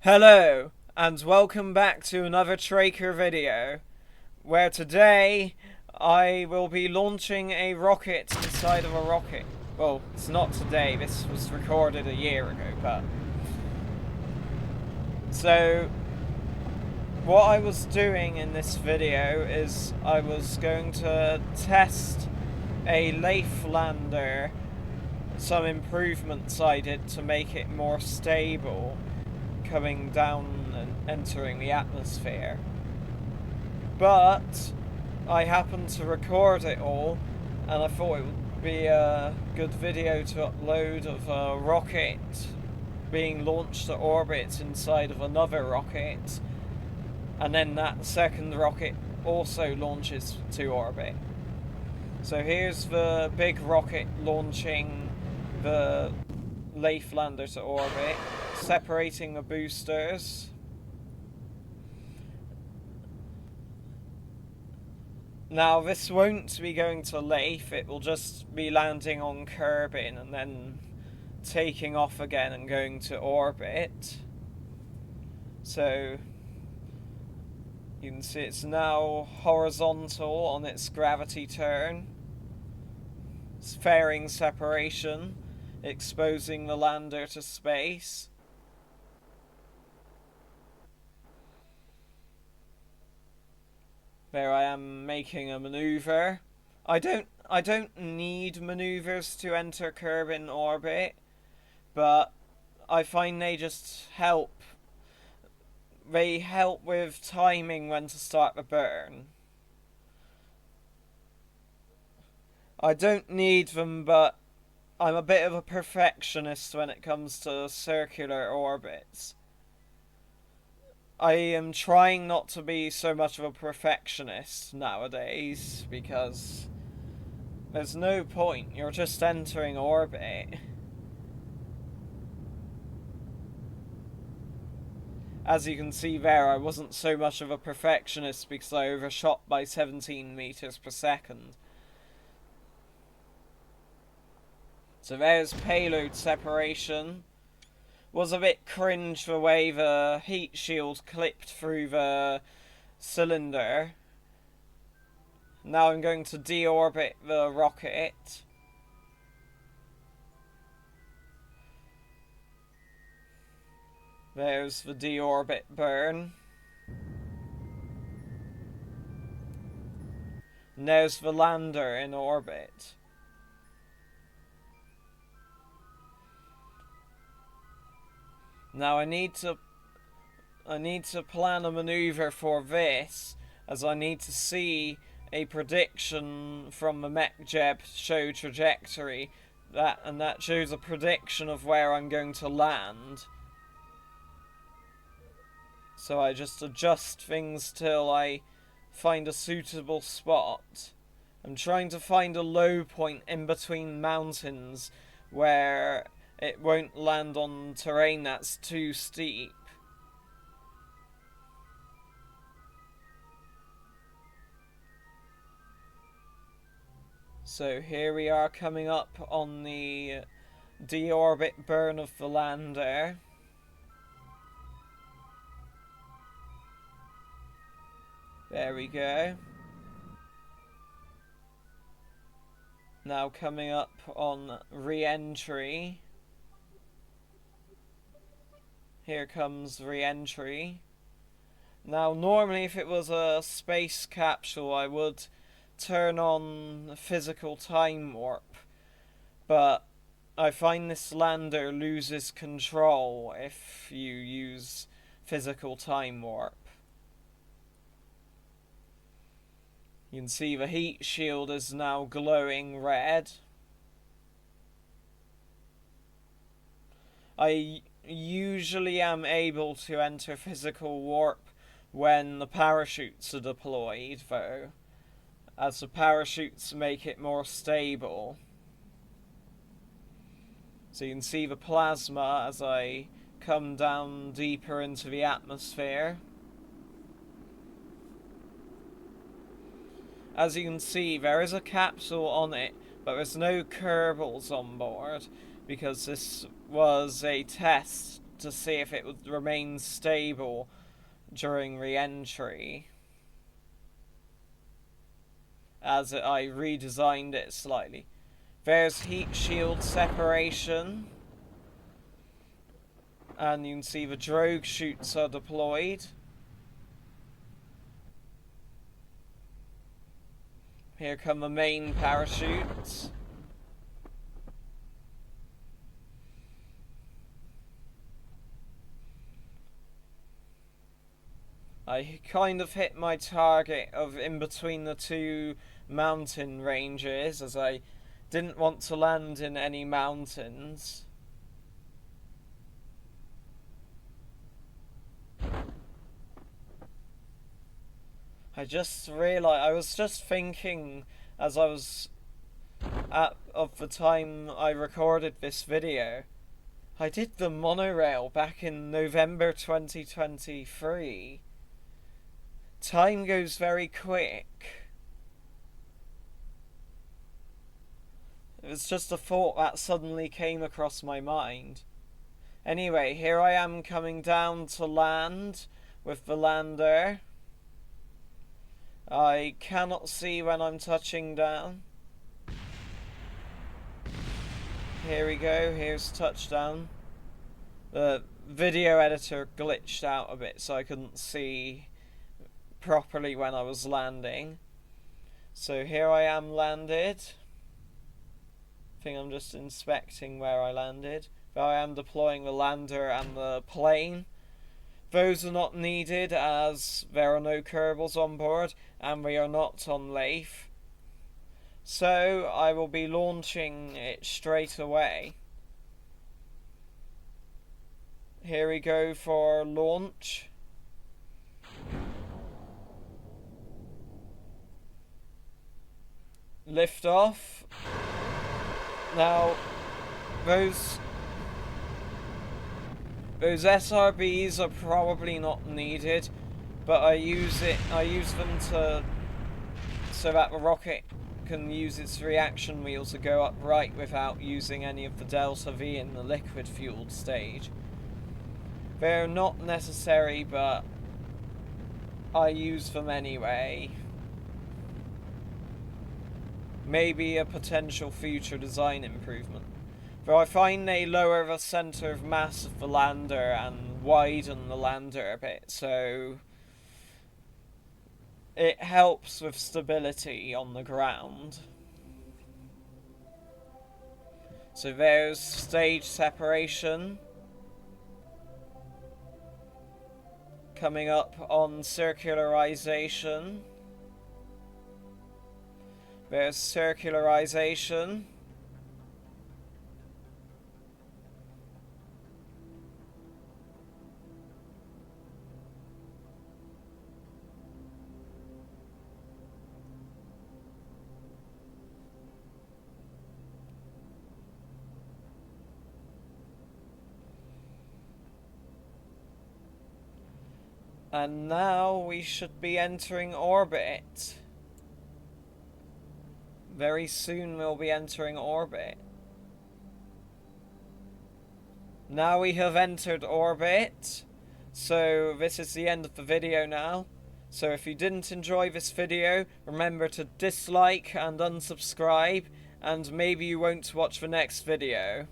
Hello, and welcome back to another Tracker video, where today I will be launching a rocket inside of a rocket. Well, it's not today, this was recorded a year ago, but... So, what I was doing in this video is I was going to test a Leaf lander, some improvements I did to make it more stable, coming down and entering the atmosphere. But I happened to record it all, and I thought it would be a good video to upload of a rocket being launched to orbit inside of another rocket, and then that second rocket also launches to orbit. So here's the big rocket launching the Leaf lander to orbit, separating the boosters. Now this won't be going to Leaf, it will just be landing on Kerbin and then taking off again and going to orbit. So you can see it's now horizontal on its gravity turn. It's fairing separation, exposing the lander to space. There I am making a maneuver. I don't need maneuvers to enter Kerbin orbit, but I find they just help. They help with timing when to start the burn. I don't need them, but I'm a bit of a perfectionist when it comes to circular orbits. I am trying not to be so much of a perfectionist nowadays, because there's no point, you're just entering orbit. As you can see there, I wasn't so much of a perfectionist because I overshot by 17 meters per second. So there's payload separation. Was a bit cringe the way the heat shield clipped through the cylinder. Now I'm going to deorbit the rocket. There's the deorbit burn. And there's the lander in orbit. Now I need to plan a maneuver for this, as I need to see a prediction from the MechJeb show trajectory, and that shows a prediction of where I'm going to land. So I just adjust things till I find a suitable spot. I'm trying to find a low point in between mountains where it won't land on terrain that's too steep. So here we are coming up on the deorbit burn of the lander. There we go. Now coming up on re-entry. Here comes re-entry. Now normally if it was a space capsule I would turn on physical time warp, but I find this lander loses control if you use physical time warp. You can see the heat shield is now glowing red. I usually am able to enter physical warp when the parachutes are deployed, though, as the parachutes make it more stable. So you can see the plasma as I come down deeper into the atmosphere. As you can see, there is a capsule on it, but there's no Kerbals on board, because this was a test to see if it would remain stable during re-entry, as I redesigned it slightly. There's heat shield separation, and you can see the drogue chutes are deployed. Here come the main parachutes. I kind of hit my target of in between the two mountain ranges, as I didn't want to land in any mountains. I just realised, I was just thinking as I was of the time I recorded this video, I did the monorail back in November 2023. Time goes very quick. It was just a thought that suddenly came across my mind. Anyway, here I am coming down to land with the lander. I cannot see when I'm touching down. Here we go, here's touchdown. The video editor glitched out a bit, so I couldn't see properly when I was landing. So here I am landed. I think I'm just inspecting where I landed. But I am deploying the lander and the plane. Those are not needed as there are no Kerbals on board and we are not on Leif. So I will be launching it straight away. Here we go for launch. Lift off. Now, those SRBs are probably not needed, but I use them so that the rocket can use its reaction wheel to go upright without using any of the delta V in the liquid fueled stage. They're not necessary, but I use them anyway. Maybe a potential future design improvement. Though I find they lower the centre of mass of the lander and widen the lander a bit, so it helps with stability on the ground. So there's stage separation. Coming up on circularization. There's circularization. And now we should be entering orbit. Very soon we'll be entering orbit. Now we have entered orbit. So this is the end of the video now. So if you didn't enjoy this video, remember to dislike and unsubscribe, and maybe you won't watch the next video.